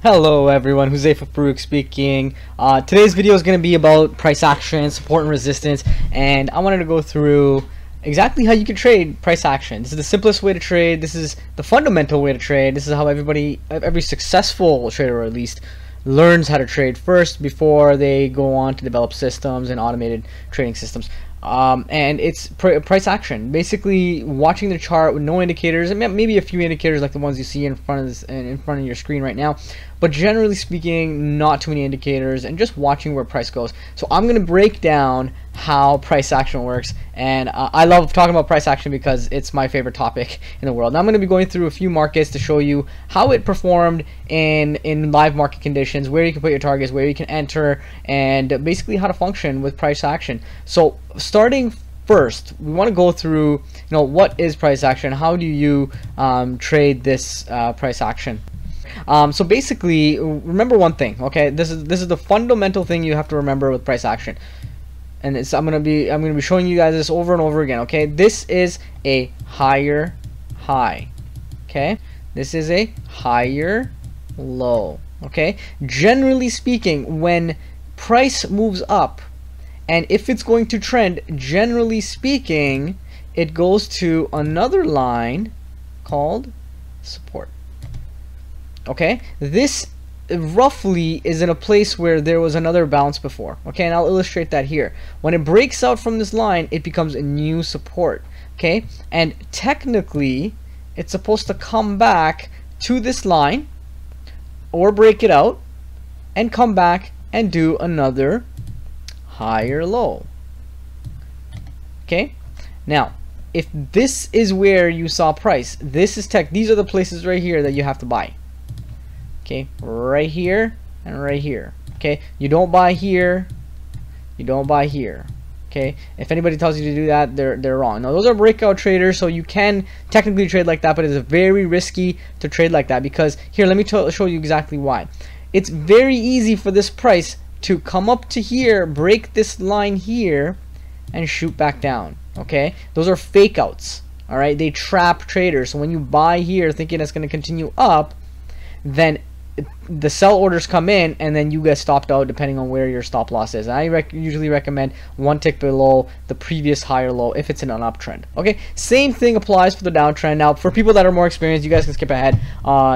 Hello everyone, Farouk speaking. Today's video is going to be about price action, support and resistance, and I wanted to go through exactly how you can trade price action. This is the simplest way to trade. This is the fundamental way to trade. This is how every successful trader, or at least, learns how to trade first before they go on to develop systems and automated trading systems. And it's price action, basically watching the chart with no indicators, and maybe a few indicators like the ones you see in front of your screen right now, but generally speaking, not too many indicators, and just watching where price goes. So I'm going to break down how price action works, and I love talking about price action because it's my favorite topic in the world. Now I'm going to be going through a few markets to show you how it performed in live market conditions, where you can put your targets, where you can enter, and basically how to function with price action. So starting first, we want to go through, what is price action? How do you trade this price action? So basically, remember one thing, okay? This is the fundamental thing you have to remember with price action, and I'm gonna be showing you guys this over and over again. Okay, this is a higher high. Okay, this is a higher low. Okay, generally speaking, when price moves up, and if it's going to trend, generally speaking, it goes to another line called support. Okay, this roughly is in a place where there was another bounce before. Okay, and I'll illustrate that here. When it breaks out from this line, it becomes a new support. Okay, and technically it's supposed to come back to this line or break it out and come back and do another higher low. Okay, now if this is where you saw price, these are the places right here that you have to buy. Okay, right here and right here. Okay, you don't buy here, you don't buy here. Okay, if anybody tells you to do that, they're wrong. Now those are breakout traders, so you can technically trade like that, but it's very risky to trade like that, because here, let me show you exactly why. It's very easy for this price to come up to here, break this line here, and shoot back down. Okay, those are fake outs. All right, they trap traders. So when you buy here thinking it's going to continue up, then the sell orders come in, and then you get stopped out depending on where your stop loss is. And I usually recommend one tick below the previous higher low if it's in an uptrend. Okay, same thing applies for the downtrend. Now for people that are more experienced, you guys can skip ahead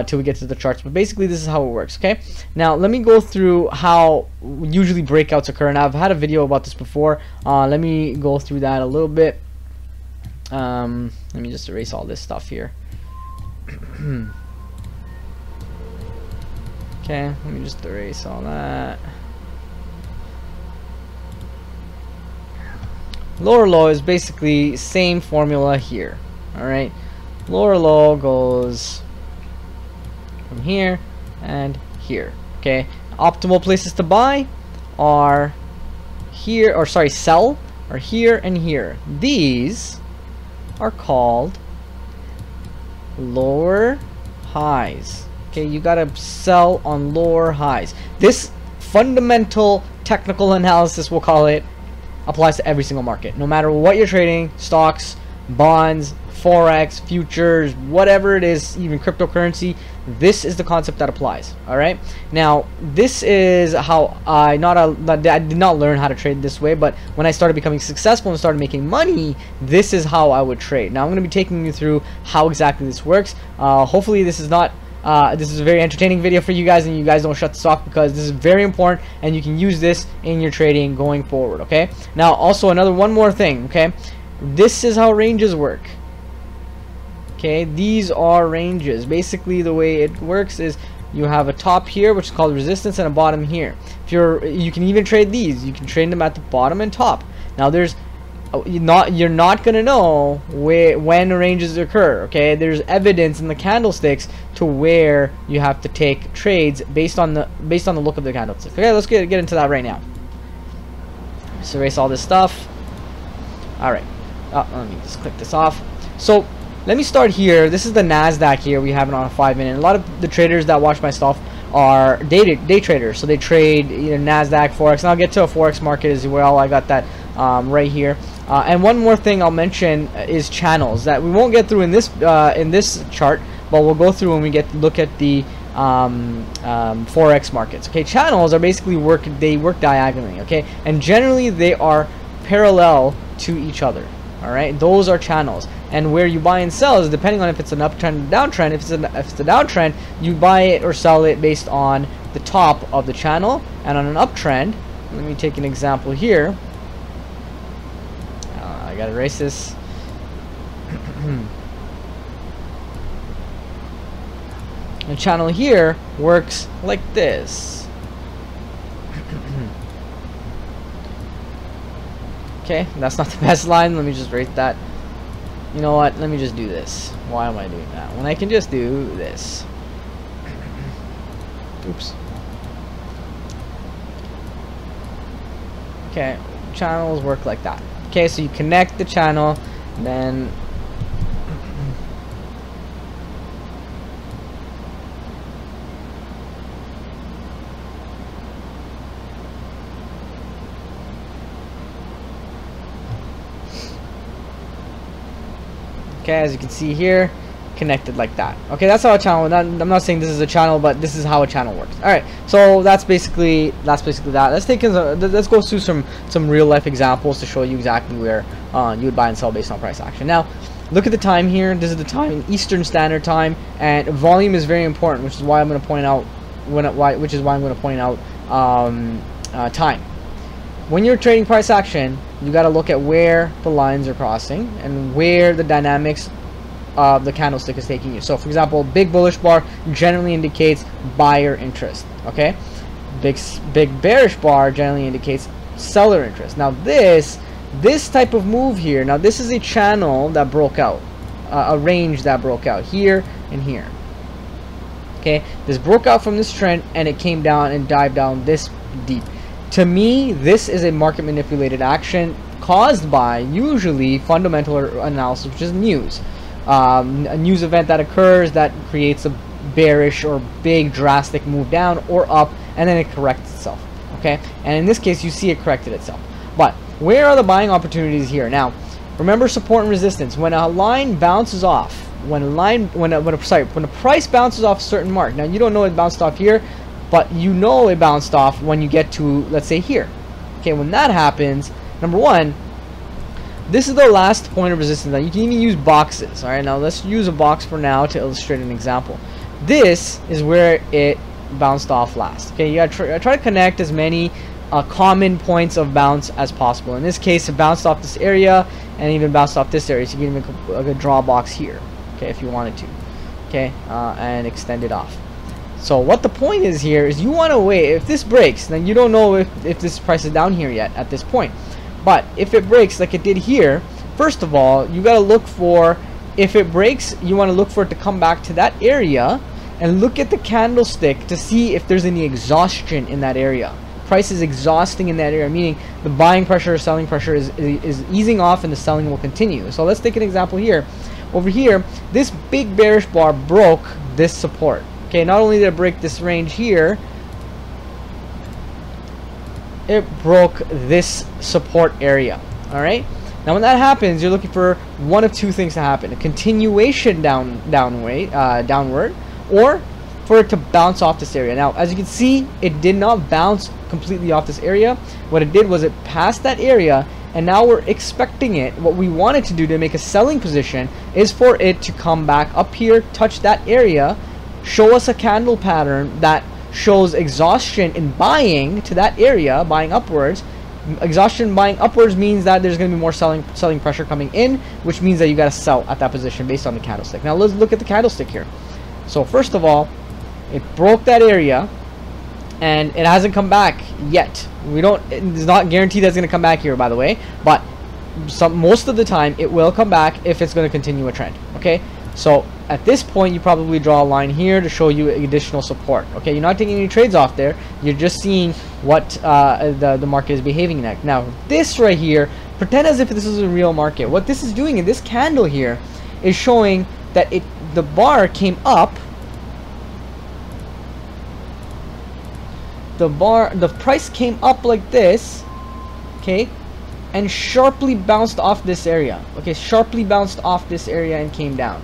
till we get to the charts, but basically this is how it works. Okay, now let me go through how usually breakouts occur, and I've had a video about this before. Let me go through that a little bit. Let me just erase all this stuff here. Okay, let me just erase all that. Lower low is basically same formula here. Alright, lower low goes from here and here. Okay, optimal places to buy are here, or sorry, sell are here and here. These are called lower highs. Okay, you gotta sell on lower highs. This fundamental technical analysis, we'll call it, applies to every single market. No matter what you're trading, stocks, bonds, forex, futures, whatever it is, even cryptocurrency, this is the concept that applies. All right, now this is how I did not learn how to trade this way, but when I started becoming successful and started making money, this is how I would trade. Now I'm going to be taking you through how exactly this works. Hopefully this is a very entertaining video for you guys, and you guys don't shut this off, because this is very important and you can use this in your trading going forward. Okay, now also one more thing. Okay, this is how ranges work. Okay, these are ranges. Basically the way it works is you have a top here, which is called resistance, and a bottom here. You can even trade these. You can trade them at the bottom and top. Now you're not gonna know when ranges occur. Okay, there's evidence in the candlesticks to where you have to take trades based on the look of the candlestick. Okay, let's get into that right now. Let's erase all this stuff. All right, let me just click this off. So let me start here. This is the NASDAQ here. We have it on a 5-minute. A lot of the traders that watch my stuff are day traders, so they trade either NASDAQ, forex, and I'll get to a forex market as well. I got that right here. And one more thing I'll mention is channels that we won't get through in this chart, but we'll go through when we look at the forex markets. Okay, channels are basically work diagonally. Okay, and generally they are parallel to each other. All right, those are channels, and where you buy and sell is depending on if it's an uptrend or downtrend. If it's a downtrend, you buy it or sell it based on the top of the channel, and on an uptrend, let me take an example here. I gotta erase this. The channel here works like this. Okay, that's not the best line. Let me just rate that. You know what? Let me just do this. Why am I doing that when I can just do this? Oops. Okay, channels work like that. Okay, so you connect the channel, then okay, as you can see here, connected like that. Okay, that's how a channel. I'm not saying this is a channel, but this is how a channel works. All right, so that's basically that. Let's go through some real life examples to show you exactly where you would buy and sell based on price action. Now, look at the time here. This is the time in Eastern Standard Time, and volume is very important, which is why I'm going to point out time. When you're trading price action, you got to look at where the lines are crossing and where the dynamics of the candlestick is taking you. So, for example, big bullish bar generally indicates buyer interest. Okay, big bearish bar generally indicates seller interest. Now, this type of move here. Now, this is a channel that broke out, a range that broke out here and here. Okay, this broke out from this trend and it came down and dived down this deep. To me, this is a market manipulated action caused by usually fundamental analysis, which is news. A news event that occurs that creates a bearish or big drastic move down or up, and then it corrects itself. Okay, and in this case, you see it corrected itself. But where are the buying opportunities here? Now, remember support and resistance. When a line bounces off, when a price bounces off a certain mark. Now, you don't know it bounced off here, but you know it bounced off when you get to, let's say, here. Okay, when that happens, number one, this is the last point of resistance. Now, you can even use boxes. All right, now let's use a box for now to illustrate an example. This is where it bounced off last. Okay, you gotta try to connect as many common points of bounce as possible. In this case, it bounced off this area and even bounced off this area. So you can even draw a box here, okay, if you wanted to. Okay, and extend it off. So what the point is here is you want to wait. If this breaks, then you don't know if this price is down here yet at this point. But if it breaks like it did here, first of all, you got to look for, if it breaks, you want to look for it to come back to that area and look at the candlestick to see if there's any exhaustion in that area. Price is exhausting in that area, meaning the buying pressure or selling pressure is easing off and the selling will continue. So let's take an example here. Over here, this big bearish bar broke this support. Okay, not only did it break this range here, it broke this support area. All right, now when that happens, you're looking for one of two things to happen: a continuation downward, or for it to bounce off this area. Now, as you can see, it did not bounce completely off this area. What it did was it passed that area, and now we're expecting it. What we wanted to do to make a selling position is for it to come back up here, touch that area, show us a candle pattern that shows exhaustion in buying to that area, buying upwards. Exhaustion buying upwards means that there's going to be more selling pressure coming in, which means that you got to sell at that position based on the candlestick. Now let's look at the candlestick here. So first of all, it broke that area and it hasn't come back yet. It's not guaranteed that it's going to come back here, by the way, but most of the time it will come back if it's going to continue a trend. Okay, so at this point you probably draw a line here to show you additional support. Okay, you're not taking any trades off there, you're just seeing what the market is behaving like. Now this right here, pretend as if this is a real market. What this is doing in this candle here is showing that the bar came up, the price came up like this, okay, and sharply bounced off this area. Okay, sharply bounced off this area and came down.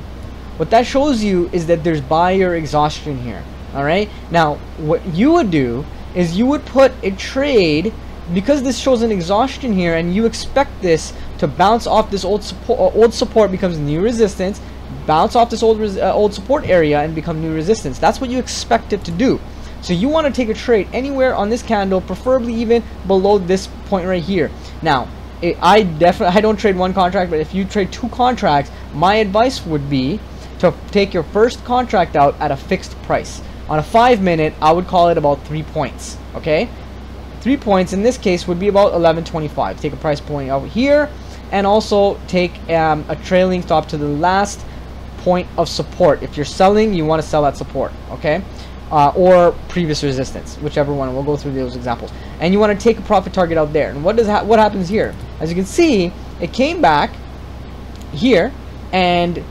What that shows you is that there's buyer exhaustion here. All right, now what you would do is you would put a trade, because this shows an exhaustion here and you expect this to bounce off this old support becomes new resistance, bounce off this old support area and become new resistance. That's what you expect it to do. So you want to take a trade anywhere on this candle, preferably even below this point right here. Now I don't trade one contract, but if you trade two contracts, my advice would be to take your first contract out at a fixed price. On a 5-minute, I would call it about 3 points. Okay, 3 points in this case would be about 11.25. Take a price point out here, and also take a trailing stop to the last point of support. If you're selling, you want to sell at support. Okay, or previous resistance, whichever one. We'll go through those examples. And you want to take a profit target out there. And what happens here? As you can see, it came back here, and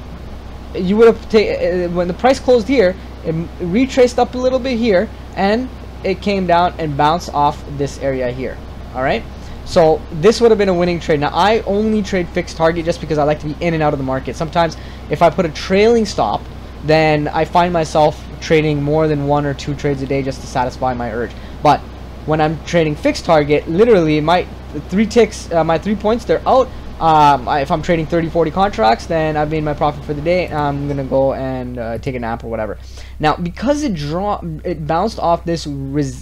you would have when the price closed here, it retraced up a little bit here, and it came down and bounced off this area here. All right, so this would have been a winning trade. Now I only trade fixed target just because I like to be in and out of the market. Sometimes if I put a trailing stop, then I find myself trading more than 1 or 2 trades a day just to satisfy my urge. But when I'm trading fixed target, literally my 3 ticks, my 3 points, they're out. If I'm trading 30-40 contracts, then I've made my profit for the day. I'm gonna go and take a nap or whatever. Now because it bounced off this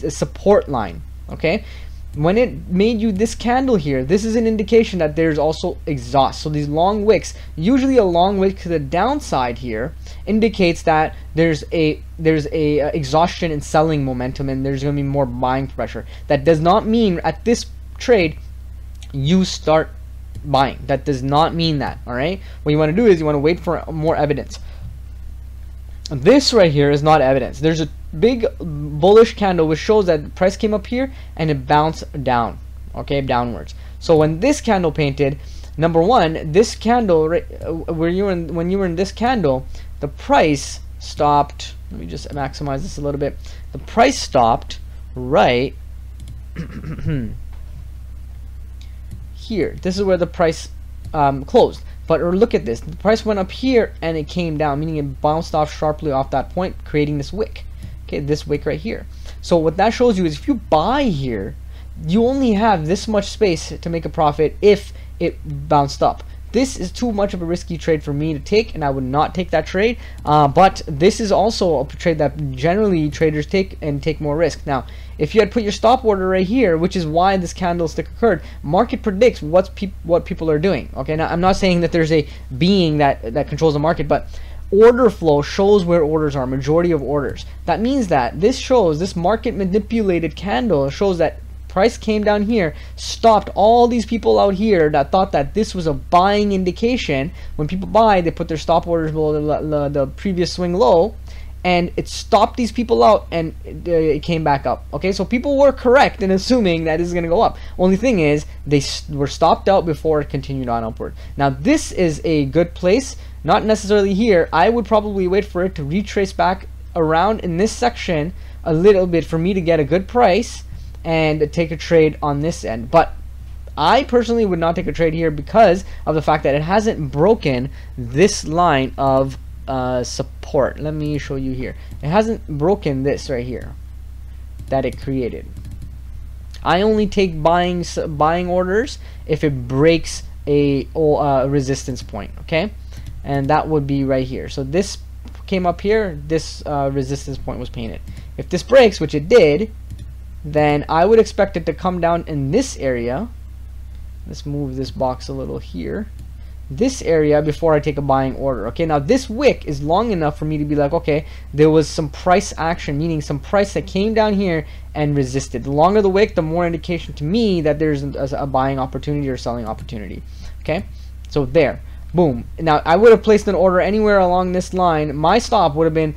support line, okay, when it made you this candle here, this is an indication that there's also exhaust. So these long wicks, usually a long wick to the downside here, indicates that there's a exhaustion and selling momentum, and there's going to be more buying pressure. That does not mean at this trade you start buying. That does not mean that. All right, what you want to do is you want to wait for more evidence. This right here is not evidence. There's a big bullish candle which shows that the price came up here and it bounced down, okay, downwards. So when this candle painted, number one, this candle when you were in this candle, the price stopped. Let me just maximize this a little bit. The price stopped right here. This is where the price closed. But look at this, the price went up here and it came down, meaning it bounced off sharply off that point, creating this wick. Okay, this wick right here. So what that shows you is if you buy here, you only have this much space to make a profit if it bounced up. This is too much of a risky trade for me to take, and I would not take that trade. But this is also a trade that generally traders take and take more risk. Now, if you had put your stop order right here, which is why this candlestick occurred, market predicts what people are doing. Okay, now I'm not saying that there's a being that controls the market, but order flow shows where orders are, majority of orders. That means that this market manipulated candle shows that price came down here, stopped all these people out here that thought that this was a buying indication. When people buy, they put their stop orders below the previous swing low, and it stopped these people out, and it came back up. Okay, so people were correct in assuming that this is going to go up. Only thing is, they were stopped out before it continued on upward. Now this is a good place, not necessarily here. I would probably wait for it to retrace back around in this section a little bit for me to get a good price and take a trade on this end. But I personally would not take a trade here because of the fact that it hasn't broken this line of support. Let me show you here. It hasn't broken this right here that it created. I only take buying orders if it breaks a resistance point, okay, and that would be right here. So this came up here, this resistance point was painted. If this breaks, which it did, then I would expect it to come down in this area. Let's move this box a little here. This area before I take a buying order. Okay, now this wick is long enough for me to be like, okay, there was some price action, meaning some price that came down here and resisted. The longer the wick, the more indication to me that there's a buying opportunity or selling opportunity. Okay, so there, boom. Now I would have placed an order anywhere along this line. My stop would have been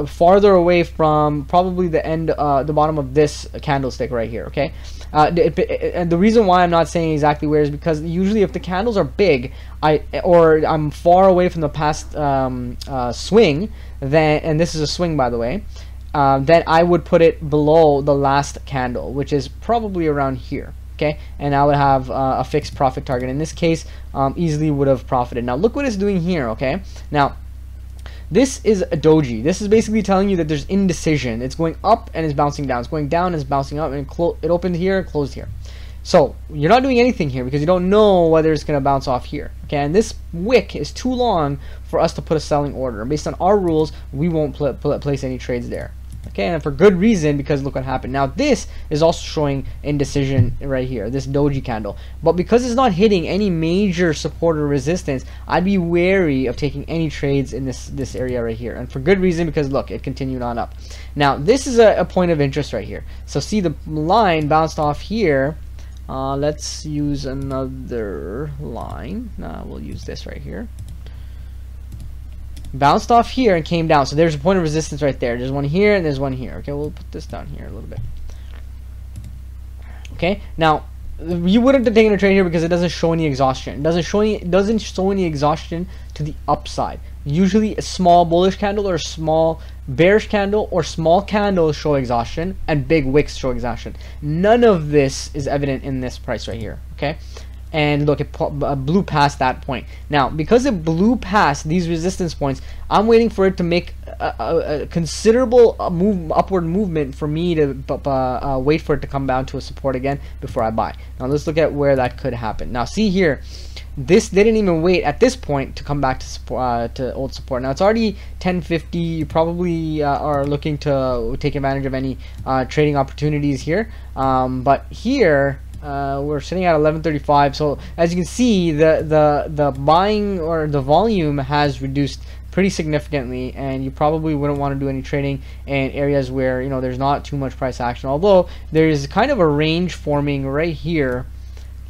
farther away from probably the end, the bottom of this candlestick right here. Okay, and the reason why I'm not saying exactly where is because usually if the candles are big, I'm far away from the past swing, then, and this is a swing by the way, then I would put it below the last candle, which is probably around here. Okay, and I would have a fixed profit target. In this case, easily would have profited. Now look what it's doing here. Okay, now This is a doji. This is basically telling you that there's indecision. It's going up and it's bouncing down. It's going down and it's bouncing up, and it opened here and closed here. So you're not doing anything here because you don't know whether it's going to bounce off here. Okay, and this wick is too long for us to put a selling order. Based on our rules, we won't place any trades there. Okay, and for good reason, because look what happened. Now this is also showing indecision right here, this doji candle. But because it's not hitting any major support or resistance, I'd be wary of taking any trades in this area right here. And for good reason, because look, it continued on up. Now this is a point of interest right here. So see, the line bounced off here. Let's use another line. We'll use this right here. Bounced off here and came down. So there's a point of resistance right there. There's one here and there's one here. Okay, we'll put this down here a little bit. Okay, now you wouldn't have taken a trade here because it doesn't show any exhaustion. It doesn't show any exhaustion to the upside. Usually a small bullish candle or a small bearish candle or small candles show exhaustion, and big wicks show exhaustion. None of this is evident in this price right here. Okay, and look, it blew past that point. Now because it blew past these resistance points, I'm waiting for it to make a considerable upward movement for me to wait for it to come down to a support again before I buy. Now let's look at where that could happen. Now see here, this didn't even wait at this point to come back to support, to old support. Now it's already 10:50. You probably are looking to take advantage of any trading opportunities here, but here we're sitting at 11:35. So as you can see, the buying or the volume has reduced pretty significantly, and you probably wouldn't want to do any trading in areas where, you know, there's not too much price action, although there's kind of a range forming right here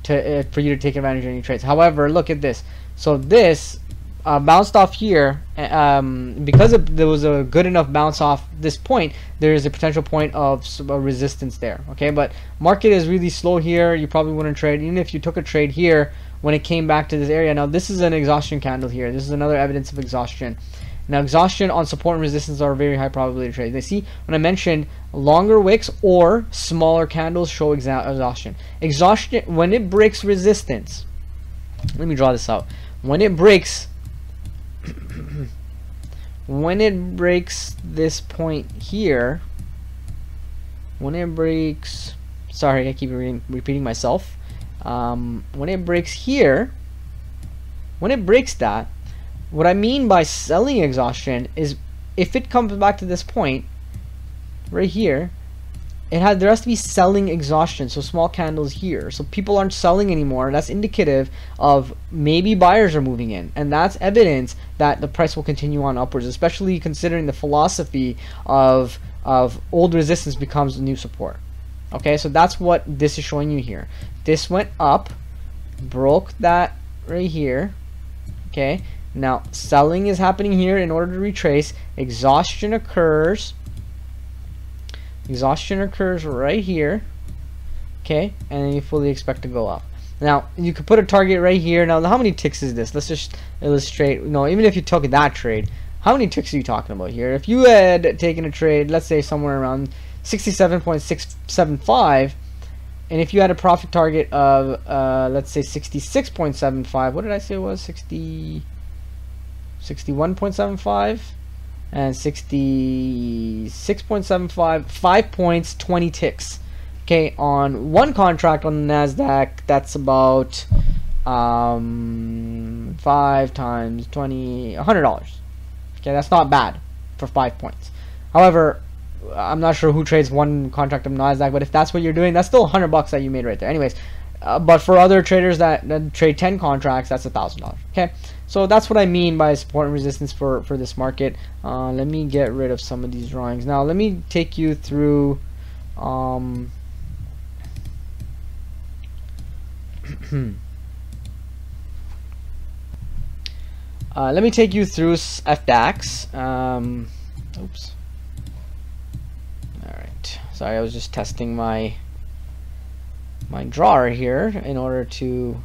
to for you to take advantage of any trades. However, look at this. So this bounced off here, because there was a good enough bounce off this point, there is a potential point of resistance there. Okay, but market is really slow here. You probably wouldn't trade even if you took a trade here when it came back to this area. Now this is an exhaustion candle here. This is another evidence of exhaustion. Now exhaustion on support and resistance are very high probability trades. They see when I mentioned longer wicks or smaller candles show exhaustion. Exhaustion when it breaks resistance. Let me draw this out. When it breaks when it breaks this point here, when it breaks, sorry, I keep repeating myself. When it breaks here, when it breaks that, what I mean by selling exhaustion is if it comes back to this point right here, there has to be selling exhaustion. So small candles here, so people aren't selling anymore. That's indicative of maybe buyers are moving in, and that's evidence that the price will continue on upwards, especially considering the philosophy of old resistance becomes new support. Okay, so that's what this is showing you here. This went up, broke that right here. Okay, now selling is happening here in order to retrace. Exhaustion occurs. Exhaustion occurs right here. Okay, and then you fully expect to go up. Now you could put a target right here. Now how many ticks is this? Let's just illustrate. You know, even if you took that trade, how many ticks are you talking about here? If you had taken a trade, let's say somewhere around 67.675, and if you had a profit target of let's say 66.75, what did I say it was? 61.75 and 66.75, 5 points, 20 ticks. Okay, on one contract on the Nasdaq, that's about 5 times 20, $100. Okay, that's not bad for 5 points. However, I'm not sure who trades one contract of Nasdaq, but if that's what you're doing, that's still $100 that you made right there. Anyways, but for other traders that trade 10 contracts, that's $1,000. Okay, so that's what I mean by support and resistance for this market. Let me get rid of some of these drawings. Now let me take you through let me take you through FDAX. Oops. Alright, sorry, I was just testing my drawer here in order to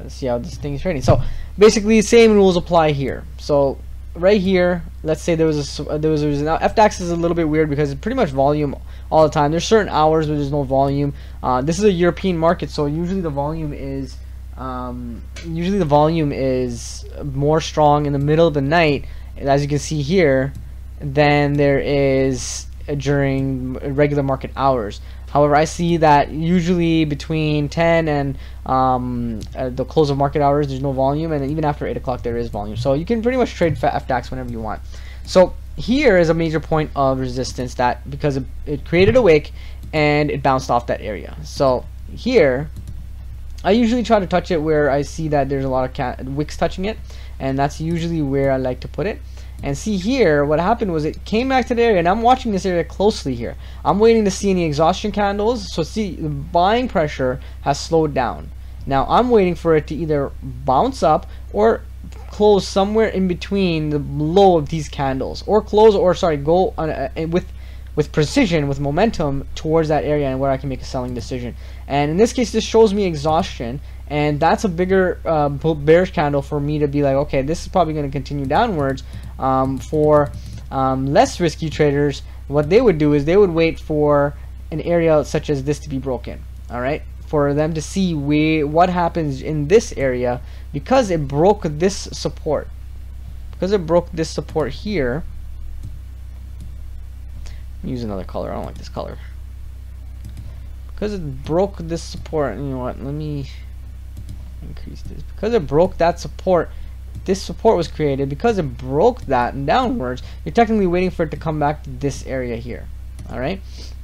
see how this thing is trading. So basically same rules apply here. So right here, let's say there was a now FDAX is a little bit weird because it's pretty much volume all the time. There's certain hours where there's no volume. This is a European market, so usually the volume is more strong in the middle of the night as you can see here, than there is during regular market hours. However, I see that usually between 10 and the close of market hours, there's no volume, and then even after 8 o'clock there is volume. So you can pretty much trade FDAX whenever you want. So here is a major point of resistance, that because it created a wick and it bounced off that area. So here I usually try to touch it where I see that there's a lot of wicks touching it, and that's usually where I like to put it. And see here, what happened was it came back to the area, and I'm watching this area closely here. I'm waiting to see any exhaustion candles. So see, the buying pressure has slowed down. Now I'm waiting for it to either bounce up or close somewhere in between the low of these candles, or close, or sorry, go on with precision, with momentum towards that area, and where I can make a selling decision. And in this case, this shows me exhaustion, and that's a bigger bearish candle for me to be like, okay, this is probably going to continue downwards. For less risky traders, what they would do is they would wait for an area such as this to be broken, all right, for them to see what happens in this area, because it broke this support. Because it broke this support here. Use another color. I don't like this color. Because it broke this support. You know what? Let me increase this. Because it broke that support, this support was created. Because it broke that and downwards, you're technically waiting for it to come back to this area here. Alright?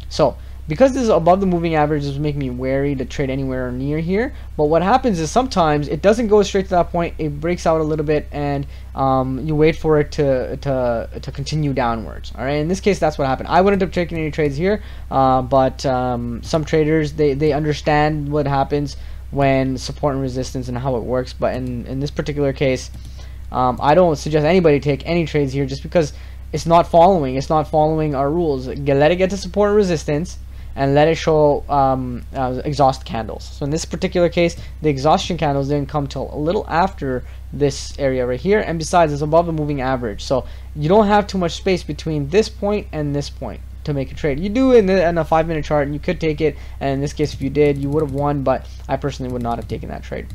So, because this is above the moving average, this is making me wary to trade anywhere near here. But what happens is sometimes it doesn't go straight to that point. It breaks out a little bit, and you wait for it to continue downwards. All right. In this case, that's what happened. I wouldn't have taken any trades here, but some traders they understand what happens when support and resistance and how it works. But in this particular case, I don't suggest anybody take any trades here, just because it's not following our rules. Let it get to support and resistance, and let it show exhaust candles. So in this particular case, the exhaustion candles didn't come till a little after this area right here, and besides, it's above the moving average, so you don't have too much space between this point and this point to make a trade. You do in a 5-minute chart, and you could take it, and in this case, if you did, you would have won, but I personally would not have taken that trade.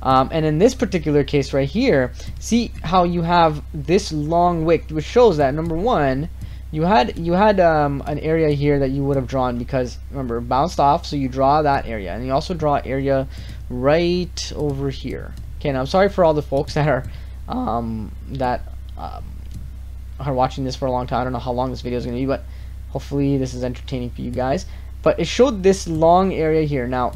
And in this particular case right here, see how you have this long wick, which shows that, number one, you had an area here that you would have drawn, because remember, it bounced off, so you draw that area, and you also draw area right over here. Okay, now I'm sorry for all the folks that are watching this for a long time. I don't know how long this video is going to be, but hopefully this is entertaining for you guys. But it showed this long area here. Now,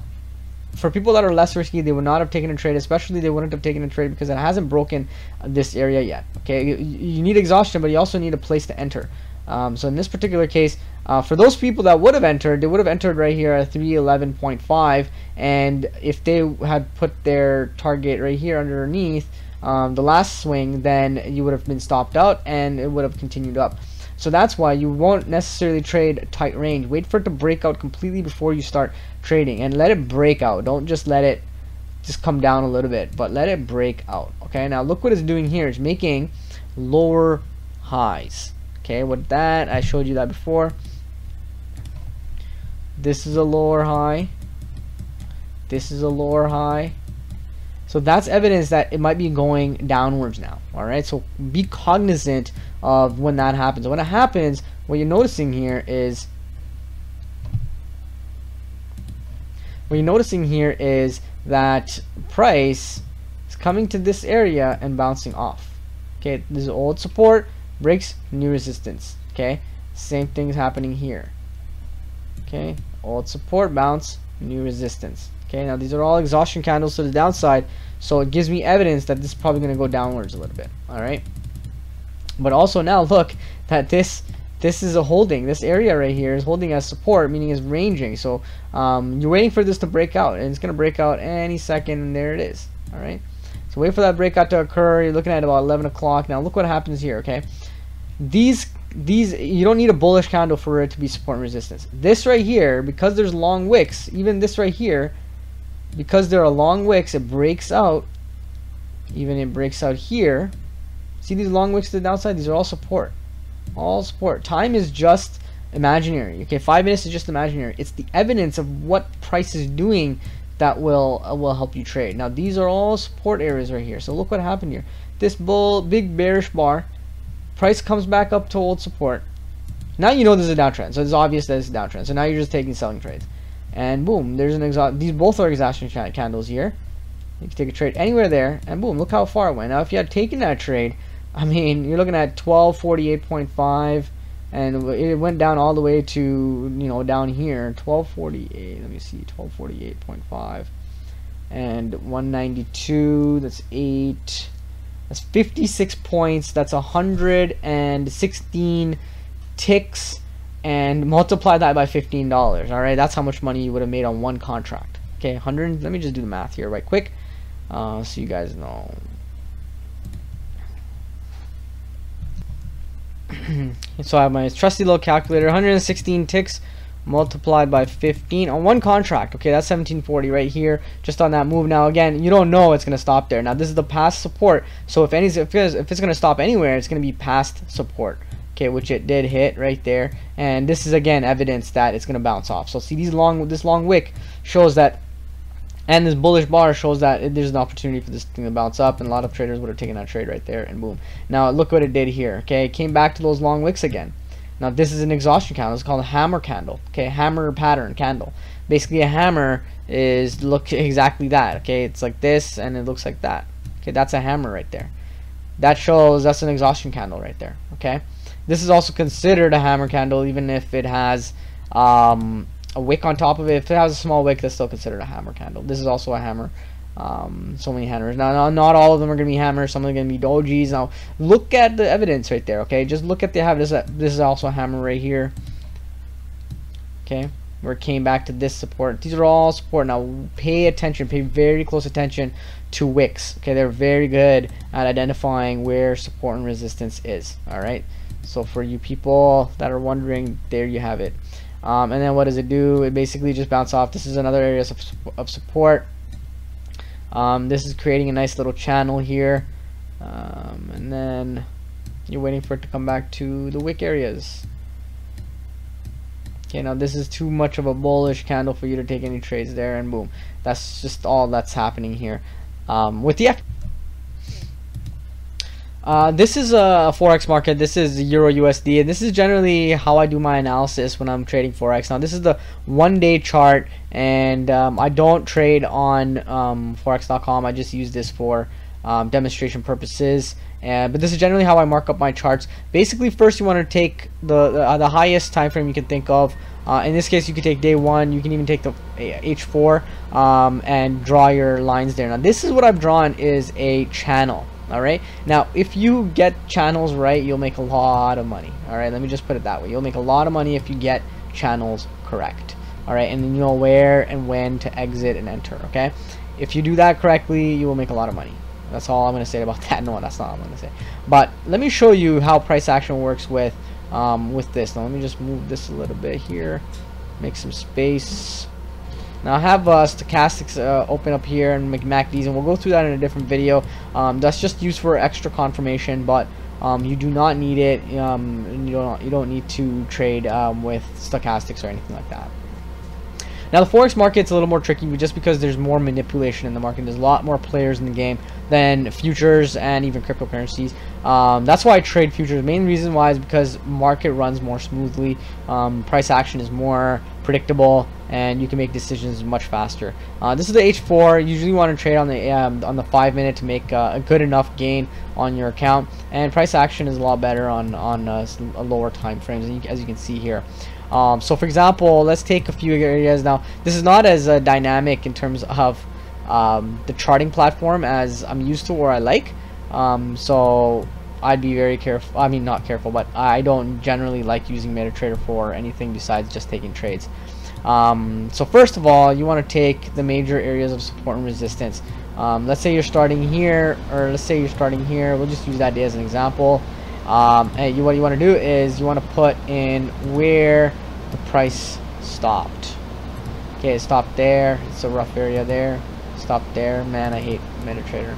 for people that are less risky, they would not have taken a trade, especially they wouldn't have taken a trade because it hasn't broken this area yet. Okay, you need exhaustion, but you also need a place to enter. So in this particular case, for those people that would have entered, they would have entered right here at 311.5, and if they had put their target right here underneath the last swing, then you would have been stopped out and it would have continued up. So that's why you won't necessarily trade tight range. Wait for it to break out completely before you start trading, and let it break out. Don't just let it just come down a little bit, but let it break out. Okay, now look what it's doing here. It's making lower highs. Okay, with that, I showed you that before. This is a lower high. This is a lower high. So that's evidence that it might be going downwards now. Alright, so be cognizant of when that happens. When it happens, what you're noticing here is that price is coming to this area and bouncing off. Okay, this is old support, breaks, new resistance. Okay, same thing is happening here. Okay, old support, bounce, new resistance. Okay, now these are all exhaustion candles to the downside, so it gives me evidence that this is probably going to go downwards a little bit. All right, but also now look that this is a holding. This area right here is holding as support, meaning it's ranging. So you're waiting for this to break out, and it's going to break out any second, and there it is. All right, so wait for that breakout to occur. You're looking at about 11 o'clock. Now look what happens here. Okay, these you don't need a bullish candle for it to be support and resistance. This right here, because there's long wicks, even this right here, because there are long wicks, it breaks out. Even it breaks out here. See these long wicks to the downside? These are all support. All support. Time is just imaginary. Okay, 5 minutes is just imaginary. It's the evidence of what price is doing that will help you trade. Now these are all support areas right here. So look what happened here. this big bearish bar, price comes back up to old support. Now you know there's a downtrend, so it's obvious that it's a downtrend. So now you're just taking selling trades, and boom, there's an these both are exhaustion candles here. You can take a trade anywhere there, and boom, look how far it went. Now if you had taken that trade, I mean, you're looking at 1248.5, and it went down all the way to, you know, down here 1248. Let me see, 1248.5 and 192. That's 8. That's 56 points. That's 116 ticks, and multiply that by $15. All right, that's how much money you would have made on one contract. Okay, 100. Let me just do the math here right quick, so you guys know. So I have my trusty little calculator. 116 ticks multiplied by 15 on one contract. Okay, that's 1740 right here, just on that move. Now again, you don't know it's going to stop there. Now this is the past support, so if it's going to stop anywhere, it's going to be past support. Okay, which it did hit right there, and this is again evidence that it's going to bounce off. So see, this long wick shows that, and this bullish bar shows that there's an opportunity for this thing to bounce up, and a lot of traders would have taken that trade right there, and boom. Now look what it did here. Okay, it came back to those long wicks again. Now this is an exhaustion candle. It's called a hammer candle. Okay, hammer pattern candle. Basically, a hammer is look exactly that. Okay, it's like this, and it looks like that. Okay, that's a hammer right there. That shows that's an exhaustion candle right there. Okay, this is also considered a hammer candle, even if it has a wick on top of it. If it has a small wick, that's still considered a hammer candle. This is also a hammer. So many hammers. Now, not all of them are going to be hammers. Some are going to be dojis. Now, look at the evidence right there. Okay, just look at the evidence. This is also a hammer right here. Okay, where it came back to this support. These are all support. Now, pay attention. Pay very close attention to wicks. Okay, they're very good at identifying where support and resistance is. All right. So for you people that are wondering, there you have it. And then what does it do? It basically just bounces off. This is another area of support. This is creating a nice little channel here, and then you're waiting for it to come back to the wick areas. Okay, now this is too much of a bullish candle for you to take any trades there, and boom, that's just all that's happening here. With the this is a forex market. This is Euro USD, and this is generally how I do my analysis when I'm trading forex. Now this is the 1-day chart, and I don't trade on forex.com. I just use this for demonstration purposes. But this is generally how I mark up my charts. Basically, first you want to take the highest time frame you can think of. In this case, you could take day 1. You can even take the H4 and draw your lines there. Now this is what I've drawn is a channel. All right, now if you get channels right, you'll make a lot of money. All right, let me just put it that way. You'll make a lot of money if you get channels correct. All right, and then you know where and when to exit and enter. Okay, if you do that correctly, you will make a lot of money. That's all I'm going to say about that. No, that's not what I'm going to say. But let me show you how price action works with this. Now let me just move this a little bit here, make some space. Now I have stochastics open up here and MACDs, and we'll go through that in a different video. That's just used for extra confirmation, but you do not need it. And you don't need to trade with stochastics or anything like that. Now the forex market's a little more tricky just because there's more manipulation in the market. There's a lot more players in the game than futures and even cryptocurrencies. That's why I trade futures. The main reason why is because market runs more smoothly. Price action is more predictable, and you can make decisions much faster. This is the H4. Usually you want to trade on the 5-minute to make a good enough gain on your account, and price action is a lot better on lower time frames, as you can see here. So for example, let's take a few areas. Now this is not as dynamic in terms of the charting platform as I'm used to or I like, so I'd be very careful. I mean, not careful, but I don't generally like using MetaTrader for anything besides just taking trades. So first of all, you want to take the major areas of support and resistance. Let's say you're starting here, or let's say you're starting here. We'll just use that day as an example. And what you want to do is you want to put in where the price stopped. Okay, it stopped there. It's a rough area there. Stopped there. Man, I hate MetaTrader.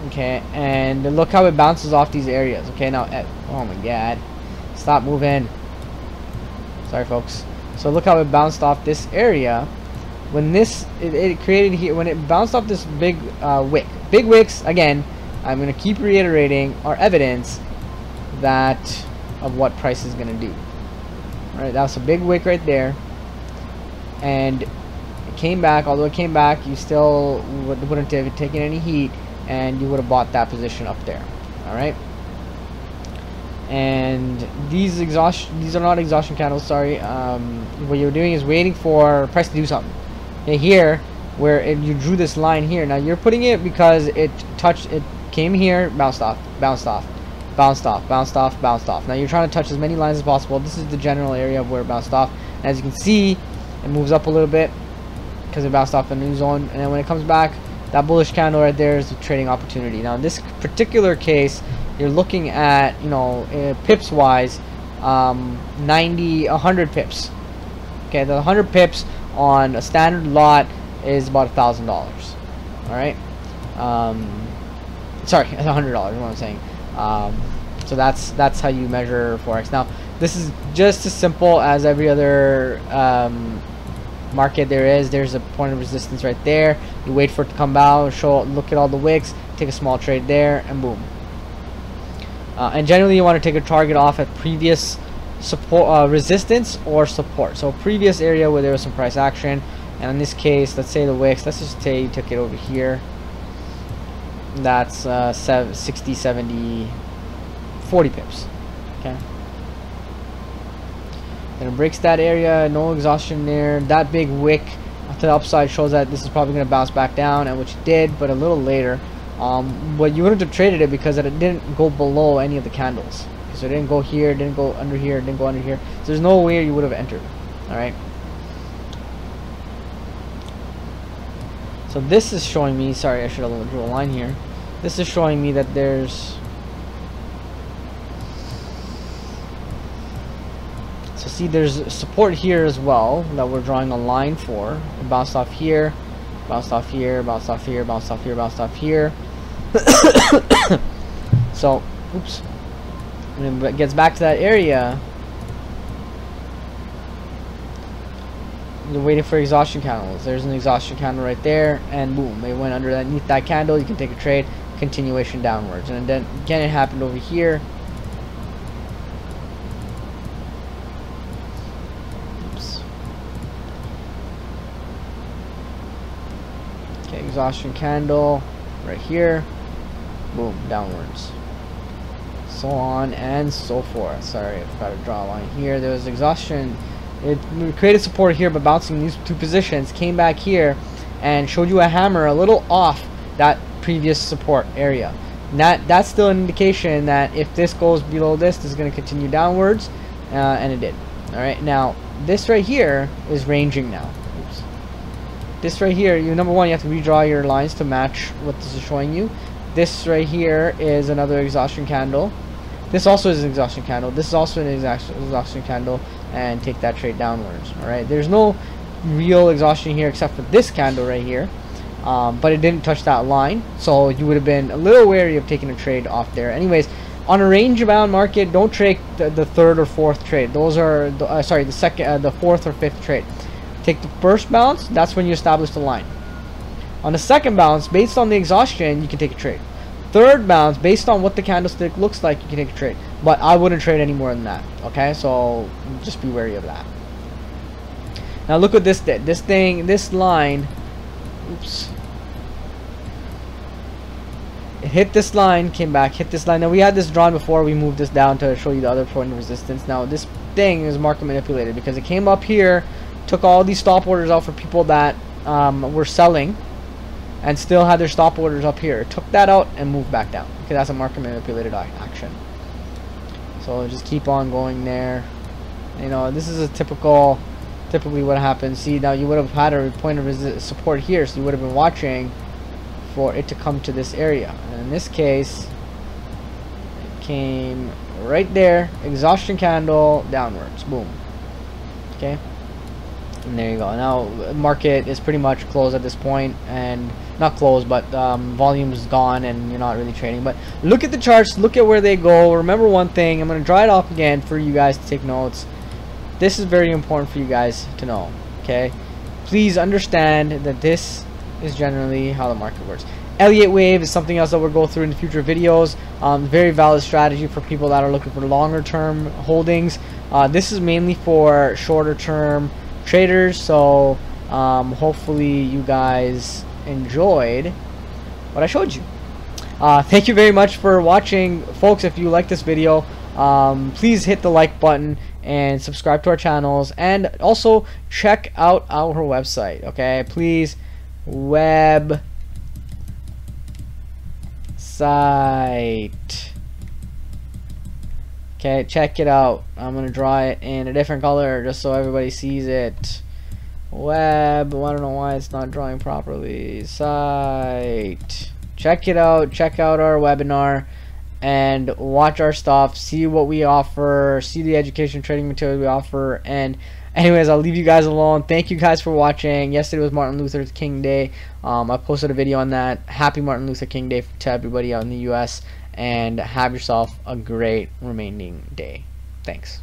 Okay, and look how it bounces off these areas. Okay, now, oh my god, stop moving. Sorry folks. So look how it bounced off this area, when it created here, when it bounced off this big wick. Big wicks, again, I'm going to keep reiterating, are evidence that of what price is going to do. All right, that's a big wick right there, and it came back. Although it came back, you still wouldn't have taken any heat, and you would have bought that position up there. All right, and these are not exhaustion candles. Sorry, what you're doing is waiting for price to do something. Okay, here where you drew this line here. Now you're putting it because it came here, bounced off, bounced off, bounced off, bounced off, bounced off. Now you're trying to touch as many lines as possible. This is the general area of where it bounced off. And as you can see, it moves up a little bit because it bounced off a new zone, and then when it comes back, that bullish candle right there is the trading opportunity. Now in this particular case, you're looking at, you know, pips wise, 100 pips. Okay, the 100 pips on a standard lot is about $1,000. All right, sorry, $100 is what I'm saying. So that's how you measure forex. Now this is just as simple as every other market there is. There's a point of resistance right there. You wait for it to come out, look at all the wicks, take a small trade there, and boom. And generally you want to take a target off at previous support, resistance or support. So previous area where there was some price action, and in this case, let's say the wicks, let's just say you took it over here. That's 60, 70, 40 pips. Okay, then it breaks that area, no exhaustion there. That big wick to the upside shows that this is probably going to bounce back down, and which it did, but a little later. But you wouldn't have traded it because it didn't go below any of the candles. So it didn't go here, didn't go under here, didn't go under here. So there's no way you would have entered. All right. So this is showing me, sorry, I should have drew a line here. This is showing me that there's, so see, there's support here as well that we're drawing a line for. It bounced off here, bounced off here, bounced off here, bounced off here, bounced off here. So, oops. When it gets back to that area, you're waiting for exhaustion candles. There's an exhaustion candle right there, and boom, they went underneath that candle. You can take a trade, continuation downwards. And then again, it happened over here. Oops. Okay, exhaustion candle right here, boom, downwards, so on and so forth. Sorry, I forgot to draw a line here. There was exhaustion. It created support here, but bouncing these two positions, came back here and showed you a hammer a little off that previous support area. And that's still an indication that if this goes below this is going to continue downwards, and it did. All right, now this right here is ranging now. Oops. This right here, number one, you have to redraw your lines to match what this is showing you. This right here is another exhaustion candle. This also is an exhaustion candle. This is also an exhaustion candle, and take that trade downwards. All right, there's no real exhaustion here except for this candle right here, but it didn't touch that line, so you would have been a little wary of taking a trade off there. Anyways, on a range bound market, don't trade the third or fourth trade. Those are sorry, the second, the fourth or fifth trade. Take the first bounce. That's when you establish the line. On the second bounce, based on the exhaustion, you can take a trade. Third bounce, based on what the candlestick looks like, you can take a trade. But I wouldn't trade any more than that. Okay, so just be wary of that. Now look what this did. This line, oops. It hit this line, came back, hit this line. Now we had this drawn before. We moved this down to show you the other point of resistance. Now this thing is market manipulated because it came up here, took all these stop orders out for people that were selling, and still had their stop orders up here. Took that out and moved back down. Okay, that's a market manipulated action. So just keep on going there. You know, this is a typically what happens. See, now you would have had a point of support here, so you would have been watching for it to come to this area. And in this case, it came right there, exhaustion candle, downwards, boom. Okay, and there you go. Now market is pretty much closed at this point, and not closed, but volume is gone, and you're not really trading. But look at the charts, look at where they go. Remember one thing, I'm going to draw it off again for you guys to take notes. This is very important for you guys to know. Okay, please understand that this is generally how the market works. Elliott wave is something else that we'll go through in future videos. Very valid strategy for people that are looking for longer term holdings. This is mainly for shorter term traders, so hopefully you guys enjoyed what I showed you. Thank you very much for watching, folks. If you like this video, please hit the like button and subscribe to our channels, and also check out our website. Okay, please, website. Okay, check it out. I'm gonna draw it in a different color just so everybody sees it. Web, I don't know why it's not drawing properly. Site. Check it out. Check out our webinar and watch our stuff. See what we offer. See the education trading material we offer. And anyways, I'll leave you guys alone. Thank you guys for watching. Yesterday was Martin Luther King Day. I posted a video on that. Happy Martin Luther King Day to everybody out in the US. And have yourself a great remaining day. Thanks.